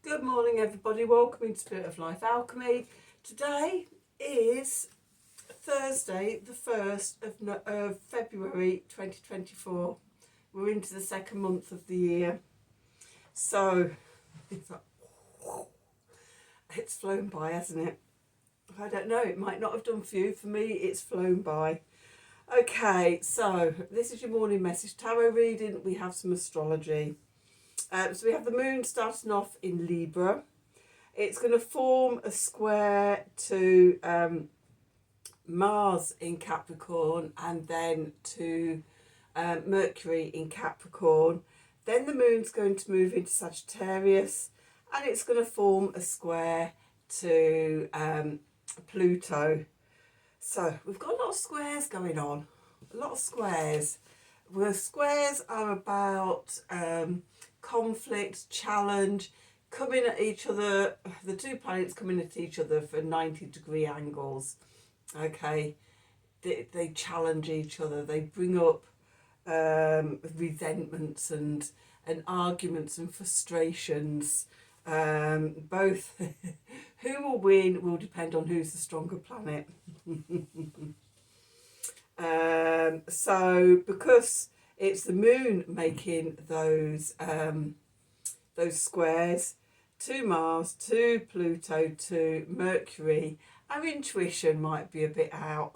Good morning, everybody. Welcome to Spirit of Life Alchemy. Today is Thursday, the 1st of February 2024. We're into the second month of the year. So, it's flown by, hasn't it? I don't know, it might not have done for you. For me, it's flown by. Okay, so this is your morning message tarot reading. We have some astrology. So we have the moon starting off in Libra. It's going to form a square to Mars in Capricorn and then to Mercury in Capricorn. Then the moon's going to move into Sagittarius and it's going to form a square to Pluto. So we've got a lot of squares going on. A lot of squares. Well, squares are about conflict, challenge, coming at each other. The two planets coming at each other for 90-degree angles. Okay, they challenge each other. They bring up resentments and arguments and frustrations. Both who will win will depend on who's the stronger planet. So because it's the moon making those squares to Mars, to Pluto, to Mercury, our intuition might be a bit out.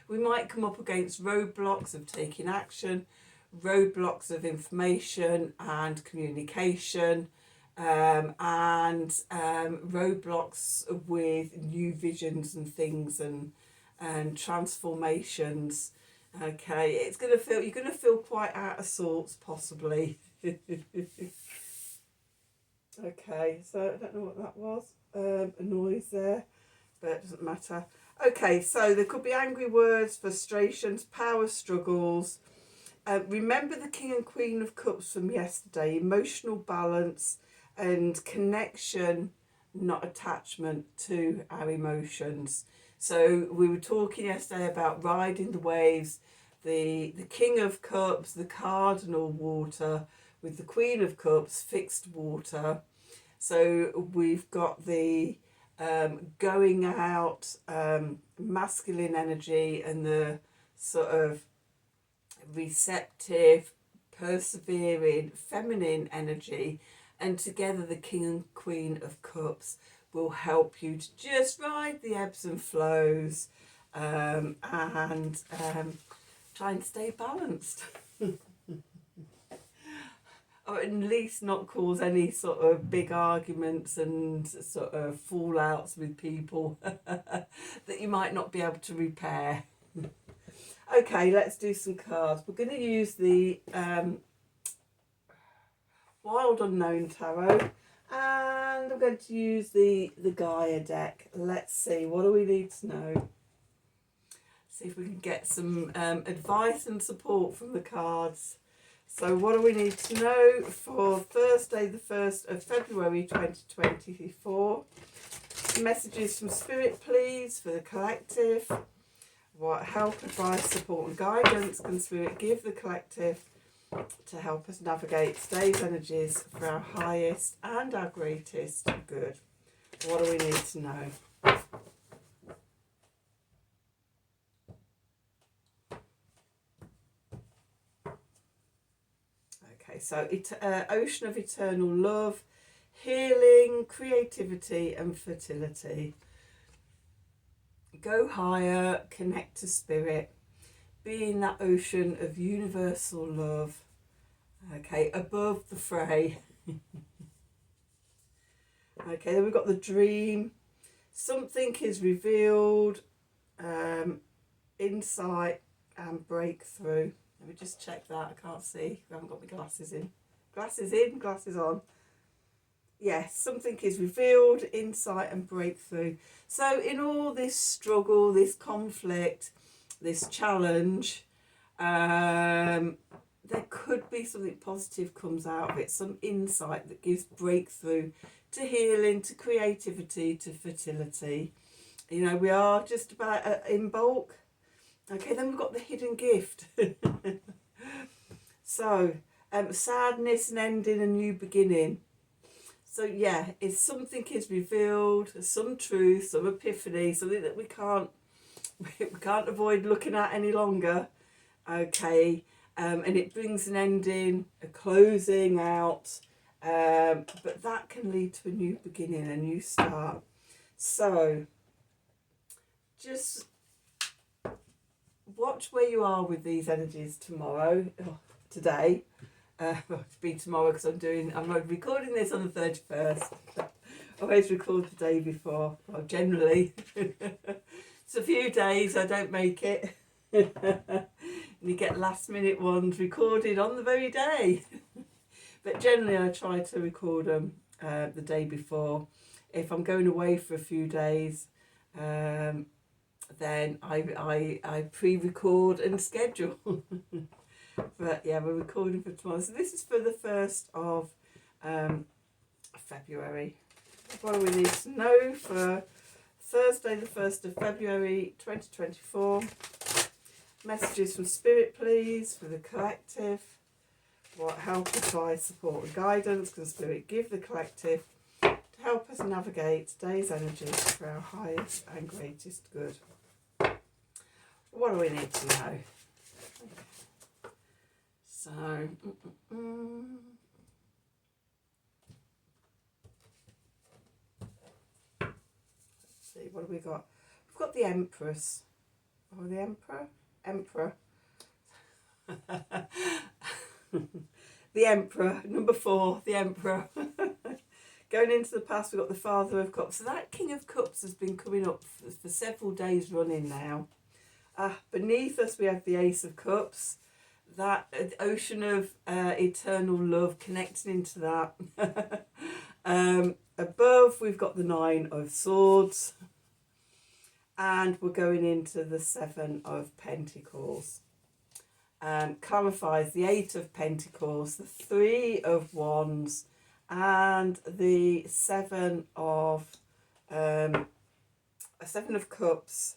We might come up against roadblocks of taking action, roadblocks of information and communication, and roadblocks with new visions and things and transformations. Okay, it's going to feel, you're going to feel quite out of sorts possibly. Okay, so I don't know what that was, a noise there, but it doesn't matter. Okay, so there could be angry words, frustrations, power struggles. Remember the King and Queen of Cups from yesterday, emotional balance and connection, not attachment to our emotions. So we were talking yesterday about riding the waves, the King of Cups, the cardinal water, with the Queen of Cups, fixed water. So we've got the going out, masculine energy and the sort of receptive, persevering, feminine energy. And together the King and Queen of Cups will help you to just ride the ebbs and flows and try and stay balanced. Or at least not cause any sort of big arguments and sort of fallouts with people that you might not be able to repair. Okay, let's do some cards. We're going to use the Wild Unknown Tarot, and I'm going to use the Gaia deck. Let's see, what do we need to know? See if we can get some advice and support from the cards. So what do we need to know for Thursday the 1st of February 2024? Messages from Spirit, please, for the collective. What help, advice, support and guidance can Spirit give the collective to help us navigate today's energies for our highest and our greatest good? What do we need to know? Okay, so ocean of eternal love, healing, creativity and fertility. Go higher, connect to spirit, be in that ocean of universal love. Okay, above the fray. Okay, then we've got the dream. Something is revealed, insight and breakthrough. Let me just check that. I can't see. I haven't got my glasses in. Glasses in, glasses on. Yes, something is revealed, insight and breakthrough. So in all this struggle, this conflict, this challenge, there could be something positive comes out of it, some insight that gives breakthrough to healing, to creativity, to fertility. You know, we are just about in bulk. Okay, then we've got the hidden gift. So, sadness and ending, a new beginning. So yeah, if something is revealed, some truth, some epiphany, something that we can't avoid looking at any longer. Okay, and it brings an ending, a closing out, but that can lead to a new beginning, a new start. So just watch where you are with these energies tomorrow, today. To be tomorrow because I'm recording this on the 31st. I always record the day before, well, generally. It's a few days I don't make it. You get last minute ones recorded on the very day. But generally I try to record them the day before. If I'm going away for a few days, then I pre-record and schedule. But yeah, we're recording for tomorrow. So this is for the 1st of February. What do we need to know for Thursday the 1st of February 2024? Messages from Spirit, please, for the collective. What help, advice, support and guidance can Spirit give the collective to help us navigate today's energies for our highest and greatest good? What do we need to know? So, let's see, what have we got? We've got the Empress. Oh, the Emperor? Emperor. The Emperor, number 4, the Emperor. Going into the past, we've got the Father of Cups. So that King of Cups has been coming up for several days running now. Beneath us, we have the Ace of Cups. That ocean of eternal love, connecting into that. Above, we've got the 9 of Swords. And we're going into the 7 of Pentacles. Clarifies the 8 of Pentacles, the 3 of Wands, and the 7 of Cups.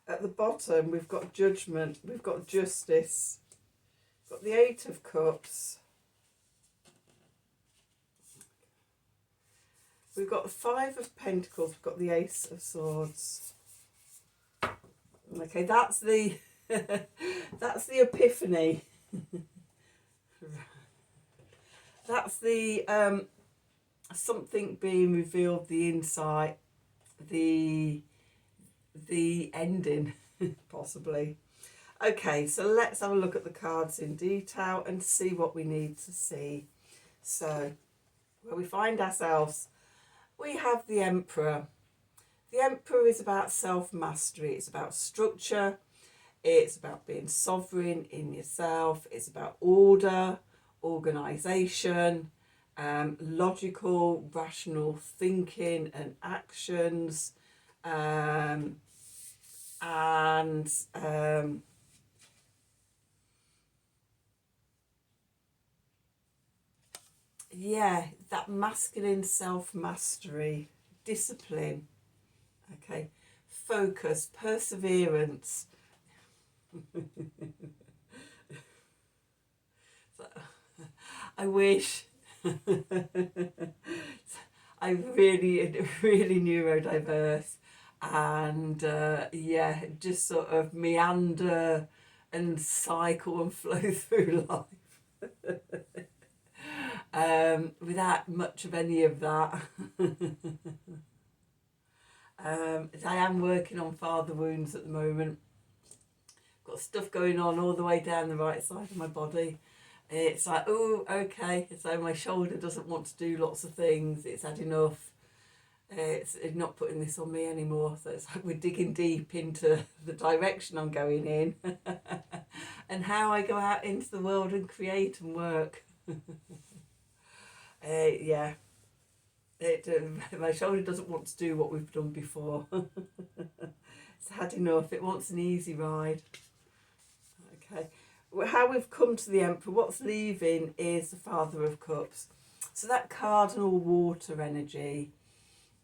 At the bottom, we've got Judgment, we've got Justice, we've got the 8 of Cups, we've got the 5 of Pentacles, we've got the Ace of Swords. Okay, that's the that's the epiphany. That's the something being revealed, the insight, the ending, possibly. Okay, so let's have a look at the cards in detail and see what we need to see. So, where we find ourselves, we have the Emperor. The Emperor is about self-mastery. It's about structure. It's about being sovereign in yourself. It's about order, organisation, logical, rational thinking and actions, yeah, that masculine self-mastery, discipline, okay, focus, perseverance. So, I wish I'm really neurodiverse, and yeah, just sort of meander and cycle and flow through life without much of any of that. I am working on father wounds at the moment. Got stuff going on all the way down the right side of my body. It's like, oh, okay, so my shoulder doesn't want to do lots of things. It's had enough. It's not putting this on me anymore. So it's like we're digging deep into the direction I'm going in and how I go out into the world and create and work. Yeah, my shoulder doesn't want to do what we've done before. It's had enough. It wants an easy ride. Okay, how we've come to the Emperor, what's leaving is the Father of Cups. So that cardinal water energy,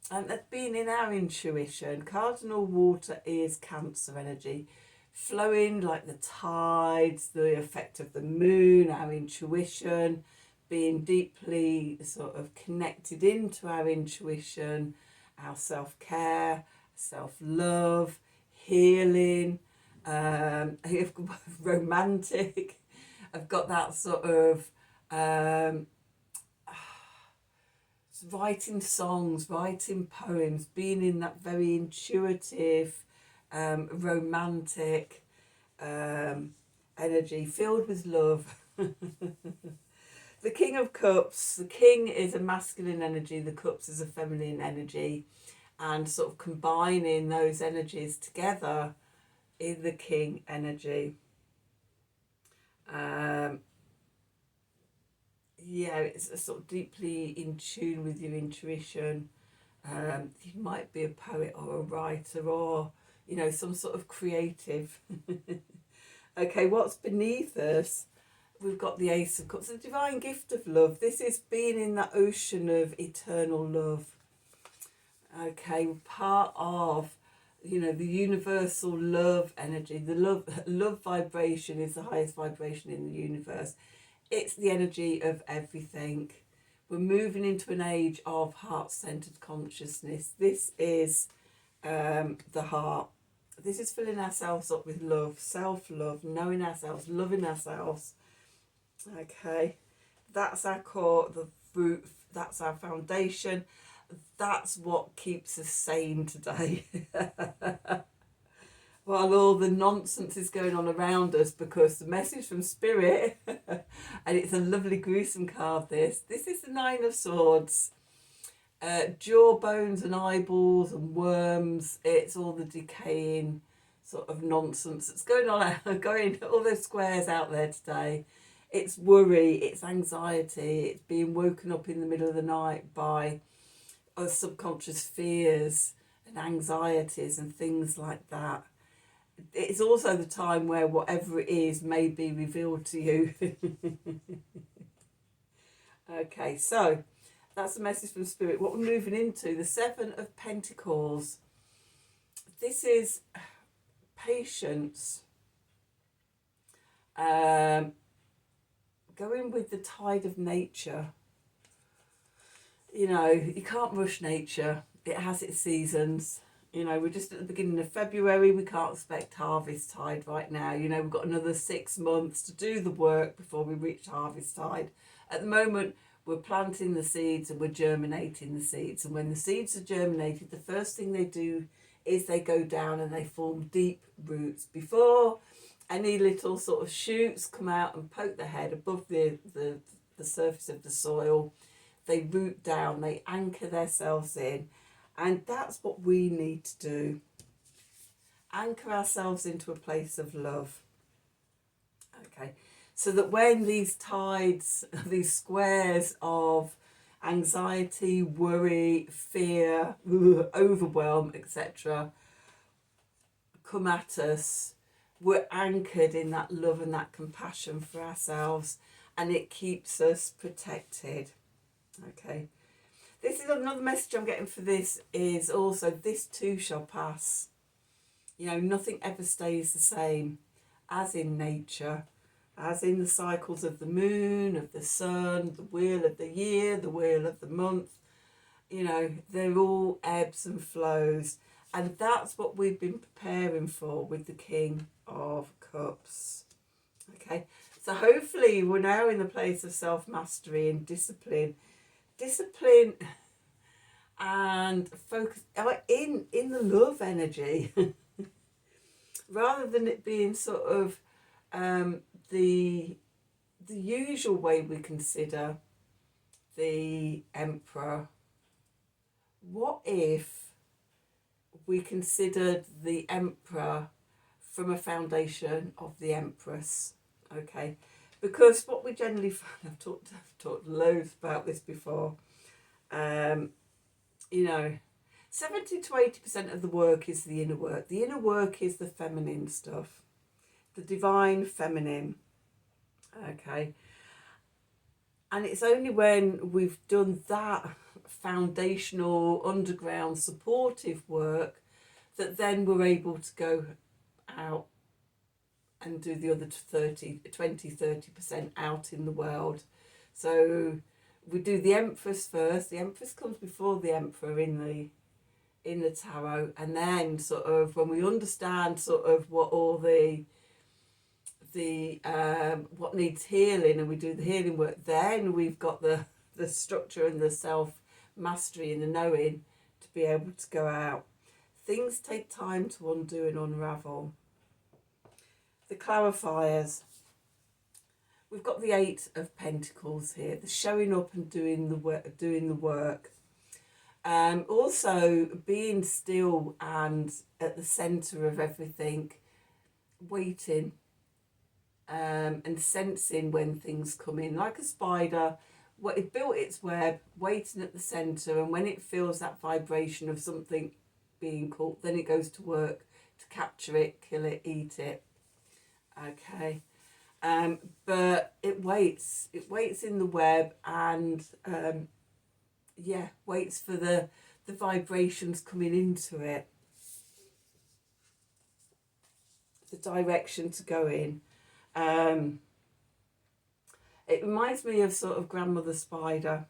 and that's been in our intuition. Cardinal water is Cancer energy, flowing like the tides, the effect of the moon, our intuition, being deeply sort of connected into our intuition, our self-care, self-love, healing, romantic. I've got that sort of writing songs, writing poems, being in that very intuitive, romantic energy, filled with love. The King of Cups, the King is a masculine energy, the Cups is a feminine energy, and sort of combining those energies together is the King energy. Yeah, it's a sort of deeply in tune with your intuition. You might be a poet or a writer, or some sort of creative. Okay, what's beneath us? We've got the Ace of Cups, the divine gift of love. This is being in that ocean of eternal love. Okay, part of the universal love energy. The love vibration is the highest vibration in the universe. It's the energy of everything. We're moving into an age of heart-centered consciousness. This is the heart. This is filling ourselves up with love, self-love, knowing ourselves, loving ourselves. Okay, that's our core, the root, that's our foundation. That's what keeps us sane today. While all the nonsense is going on around us, because the message from Spirit, and it's a lovely gruesome card, this is the Nine of Swords. Jaw bones and eyeballs and worms, it's all the decaying sort of nonsense that's going on, going all those squares out there today. It's worry, it's anxiety, it's being woken up in the middle of the night by subconscious fears and anxieties and things like that. It's also the time where whatever it is may be revealed to you. Okay, so that's the message from Spirit. What we're moving into, the Seven of Pentacles. This is patience. Going with the tide of nature. You can't rush nature. It has its seasons. We're just at the beginning of February. We can't expect harvest tide right now. We've got another 6 months to do the work before we reach harvest tide. At the moment, we're planting the seeds and we're germinating the seeds. And when the seeds are germinated, the first thing they do is they go down and they form deep roots. Before any little sort of shoots come out and poke their head above the surface of the soil, they root down, they anchor themselves in. And that's what we need to do. Anchor ourselves into a place of love. Okay. So that when these tides, these squares of anxiety, worry, fear, overwhelm, etc., come at us, we're anchored in that love and that compassion for ourselves, and it keeps us protected. Okay. This is another message I'm getting for this, is also this too shall pass. Nothing ever stays the same, as in nature, as in the cycles of the moon, of the sun, the wheel of the year, the wheel of the month. They're all ebbs and flows. And that's what we've been preparing for with the King of Cups. Okay, so hopefully we're now in the place of self-mastery and discipline and focus in the love energy, rather than it being sort of the usual way we consider the Emperor. What if we considered the Emperor from a foundation of the Empress? Okay, because what we generally find, I've talked loads about this before, 70 to 80% of the work is the inner work. The inner work is the feminine stuff, the divine feminine. Okay, and it's only when we've done that foundational, underground, supportive work that then we're able to go out and do the other 30% out in the world. So we do the Empress first. The Empress comes before the Emperor in the tarot, and then sort of when we understand sort of what all the what needs healing, and we do the healing work, then we've got the structure and the self mastery and the knowing to be able to go out. Things take time to undo and unravel. The clarifiers. We've got the Eight of Pentacles here, the showing up and doing the work. Also being still and at the centre of everything, waiting, and sensing when things come in, like a spider. It built its web, waiting at the centre, and when it feels that vibration of something being caught, then it goes to work to capture it, kill it, eat it. Okay. But it waits in the web, and waits for the vibrations coming into it, the direction to go in. It reminds me of sort of Grandmother Spider,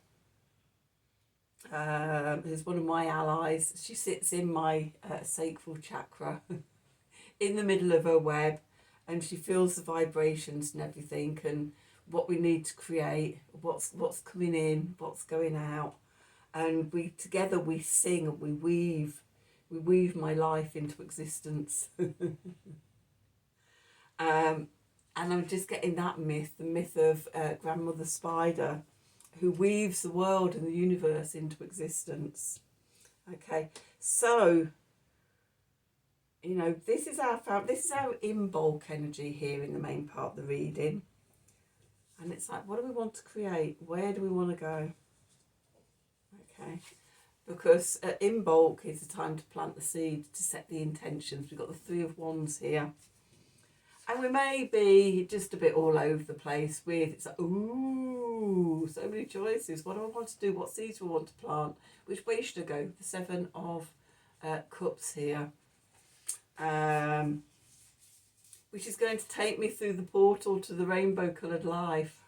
who's one of my allies. She sits in my sacral chakra in the middle of her web, and she feels the vibrations and everything, and what we need to create, what's coming in, what's going out, and we together we sing and we weave my life into existence. And I'm just getting that myth, the myth of Grandmother Spider, who weaves the world and the universe into existence. Okay, so this is our in bulk energy here in the main part of the reading, and it's like, what do we want to create? Where do we want to go? Okay, because in bulk is the time to plant the seed, to set the intentions. We've got the Three of Wands here. And we may be just a bit all over the place with, it's like, ooh, so many choices. What do I want to do? What seeds do I want to plant? Which way should I go? The Seven of Cups here. Which is going to take me through the portal to the rainbow coloured life.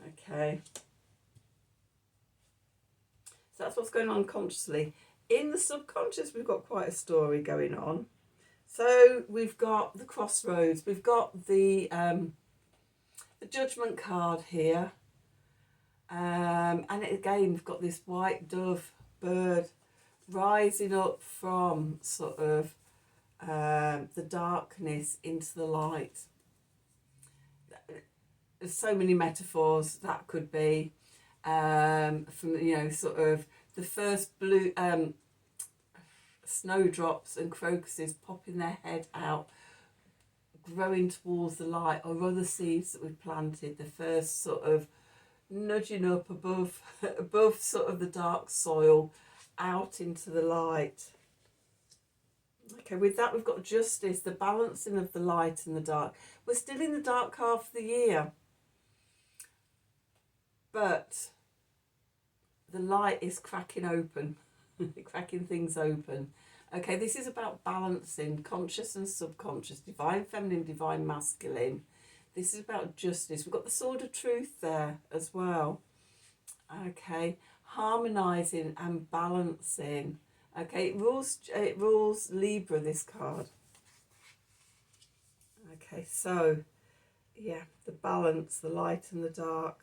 Okay. So that's what's going on consciously. In the subconscious, we've got quite a story going on. So we've got the crossroads, we've got the judgment card here, and again we've got this white dove bird rising up from sort of the darkness into the light. There's so many metaphors that could be, from sort of the first blue snowdrops and crocuses popping their head out, growing towards the light, or other seeds that we've planted, the first sort of nudging up above sort of the dark soil out into the light. Okay, with that we've got justice, the balancing of the light and the dark. We're still in the dark half of the year, but the light is cracking open. Cracking things open. Okay, this is about balancing conscious and subconscious, divine feminine, divine masculine. This is about justice. We've got the sword of truth there as well. Okay, harmonizing and balancing. Okay, it rules Libra, this card. Okay, so yeah, the balance, the light and the dark.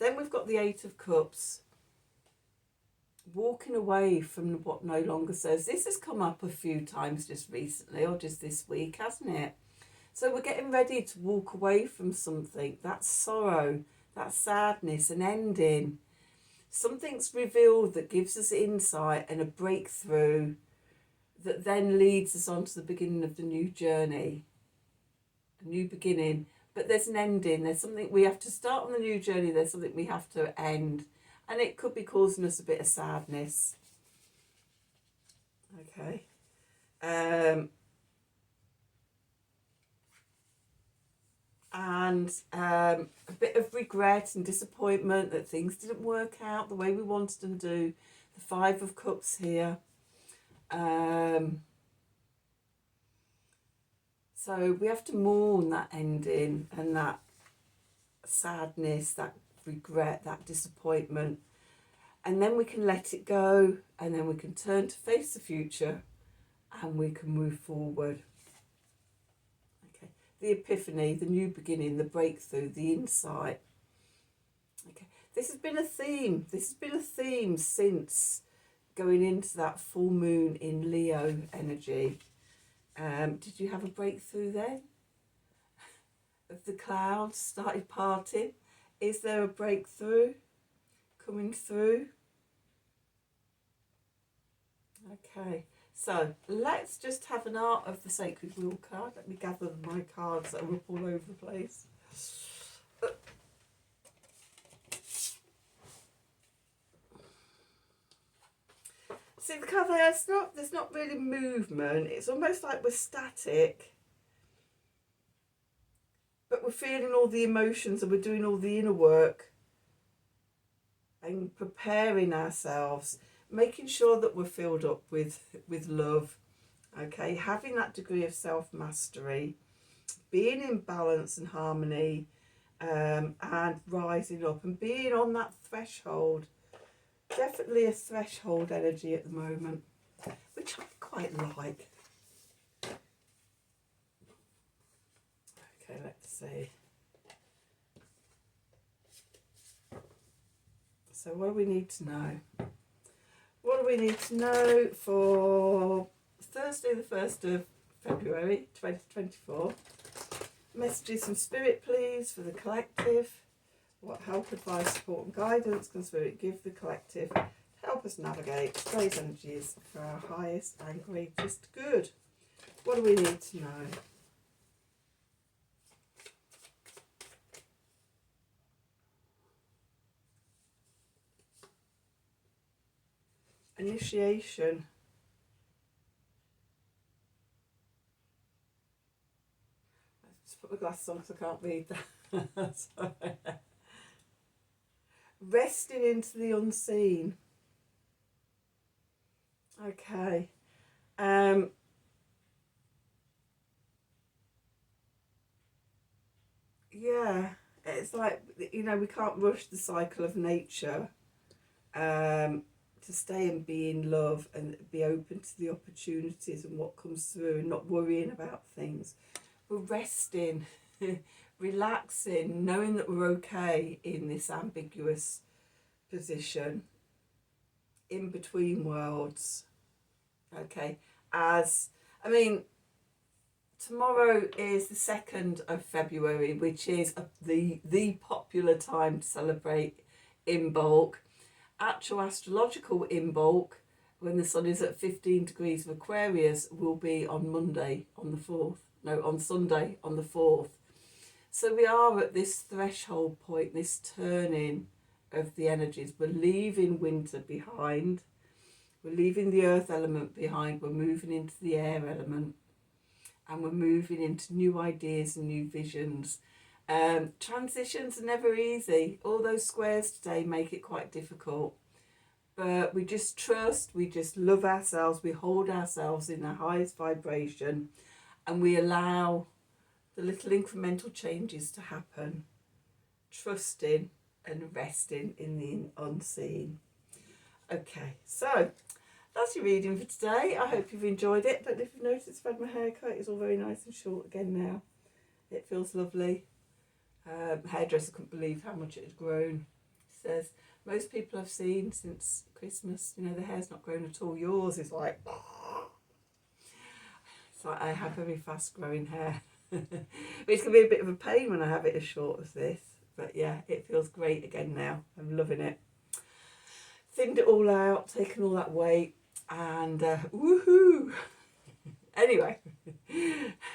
Then we've got the Eight of Cups. Walking away from what no longer serves. This has come up a few times just recently, or just this week, hasn't it? So we're getting ready to walk away from something. That sorrow, that sadness, an ending. Something's revealed that gives us insight and a breakthrough that then leads us on to the beginning of the new journey. A new beginning. But there's an ending. There's something we have to start on the new journey. There's something we have to end. And it could be causing us a bit of sadness. Okay. And a bit of regret and disappointment that things didn't work out the way we wanted them to. The Five of Cups here. So we have to mourn that ending and that sadness, that regret, that disappointment. And then we can let it go, and then we can turn to face the future, and we can move forward. Okay, the epiphany, the new beginning, the breakthrough, the insight. Okay, this has been a theme. This has been a theme since going into that full moon in Leo energy. Did you have a breakthrough then? Have the clouds started parting? Is there a breakthrough coming through? Okay, so let's just have an Art of the Sacred Wheel card. Let me gather my cards that are up all over the place. See the card there, there's not really movement. It's almost like we're static. But we're feeling all the emotions and we're doing all the inner work and preparing ourselves, making sure that we're filled up with love, okay, having that degree of self-mastery, being in balance and harmony, and rising up and being on that threshold. Definitely a threshold energy at the moment, which I quite like. Okay, let's see. So what do we need to know? What do we need to know for Thursday the 1st of February 2024? Messages from Spirit, please, for the collective. What help, advice, support and guidance can Spirit give the collective to help us navigate today's energies for our highest and greatest good? What do we need to know? Initiation. Let's put my glasses on because I can't read that. Sorry. Resting into the unseen. Okay. Yeah, it's like, you know, we can't rush the cycle of nature. To stay and be in love and be open to the opportunities and what comes through and not worrying about things. We're resting, relaxing, knowing that we're okay in this ambiguous position, in between worlds. Okay, tomorrow is the 2nd of February, which is the popular time to celebrate in bulk. Actual astrological in bulk, when the sun is at 15 degrees of Aquarius, will be on Monday on the 4th. No, on Sunday on the 4th. So we are at this threshold point, this turning of the energies. We're leaving winter behind. We're leaving the earth element behind. We're moving into the air element. And we're moving into new ideas and new visions. Transitions are never easy. All those squares today make it quite difficult. But we just trust, we just love ourselves, we hold ourselves in the highest vibration, and we allow the little incremental changes to happen, trusting and resting in the unseen. Okay, so that's your reading for today. I hope you've enjoyed it. Don't know if you've noticed, I've had my haircut. It's all very nice and short again now. It feels lovely. Hairdresser couldn't believe how much it had grown. He says, most people I've seen since Christmas, you know, the hair's not grown at all. Yours is like, it's like I have very fast growing hair. It's going to be a bit of a pain when I have it as short as this. But yeah, it feels great again now. I'm loving it. Thinned it all out, taken all that weight, and woohoo! Anyway,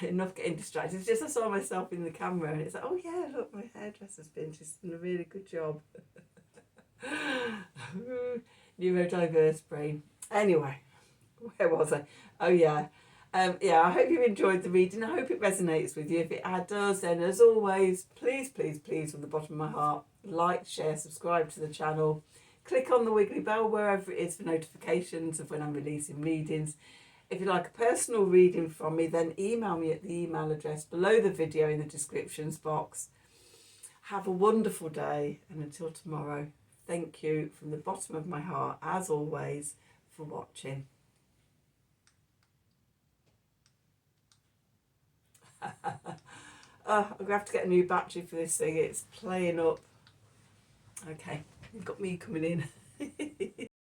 enough getting distracted. It's just I saw myself in the camera and it's like, oh yeah, look, my hairdresser's been, she's done a really good job. Neurodiverse brain. Anyway, where was I? Oh yeah. I hope you enjoyed the reading. I hope it resonates with you. If it does, then as always, please, please, please, from the bottom of my heart, like, share, subscribe to the channel. Click on the wiggly bell wherever it is for notifications of when I'm releasing readings. If you'd like a personal reading from me, then email me at the email address below the video in the descriptions box. Have a wonderful day, and until tomorrow, thank you from the bottom of my heart, as always, for watching. I'm going to have to get a new battery for this thing. It's playing up. Okay, you've got me coming in.